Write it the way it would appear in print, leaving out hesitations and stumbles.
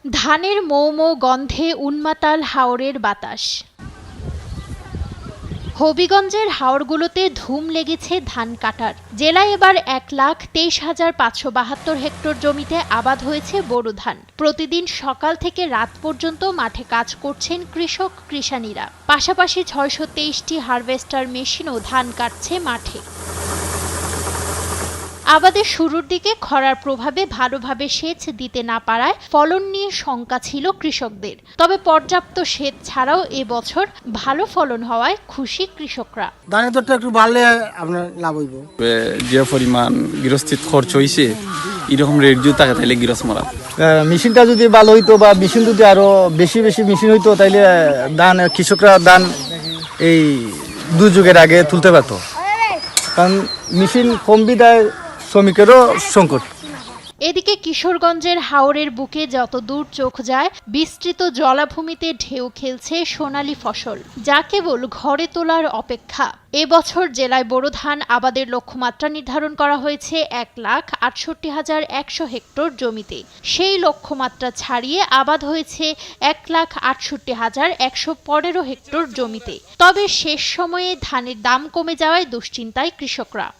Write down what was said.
ধানের মৌ মৌ গন্ধে উন্মাতাল হাওরের বাতাস। হবিগঞ্জের হাওরগুলোতে ধুম লেগেছে ধান কাটার। জেলায় এবার 1,23,572 হেক্টর জমিতে আবাদ হয়েছে বোরো ধান। প্রতিদিন সকাল থেকে রাত পর্যন্ত মাঠে কাজ করছেন কৃষক কৃষানীরা। পাশাপাশি 623টি হারভেস্টার মেশিনও ধান কাটছে মাঠে। আবাদের শুরুর দিকে খরার প্রভাবে ভালোভাবে সেচ দিতে না পারায় ফলন নিয়ে শঙ্কা ছিল কৃষকদের। তবে পর্যাপ্ত সেচ ছাড়াও এবছর ভালো ফলন হওয়ায় খুশি কৃষকরা। ধানের দরটা একটু বাড়লে আপনার লাভ হইব। যে পরিমাণ গৃহস্থিত খরচ হয়েছে এরকম রেট যদি থাকে তাহলে গৃহস্থ মারা। মেশিনটা যদি ভালো হইতো বা মেশিন যদি আরো বেশি মেশিন হইতো তাইলে ধান কৃষকরা ধান এই দুর্যোগের আগে তুলতে পারতো। কারণ মেশিন কম বিদায় শ্রমিকেরও সংকট। এদিকে কিশোরগঞ্জের হাওরের বুকে যত দূর চোখ যায় বিস্তৃত জলাভূমিতে ঢেউ খেলছে সোনালী ফসল, যা কেবল ঘরে তোলার অপেক্ষা। এবছর জেলায় বোরো ধান আবাদের লক্ষ্যমাত্রা নির্ধারণ করা হয়েছে 1,68,100 হেক্টর জমিতে। সেই লক্ষ্যমাত্রা ছাড়িয়ে আবাদ হয়েছে 1,68,115 হেক্টর জমিতে। তবে শেষ সময়ে ধানের দাম কমে যাওয়ায় দুশ্চিন্তায় কৃষকরা।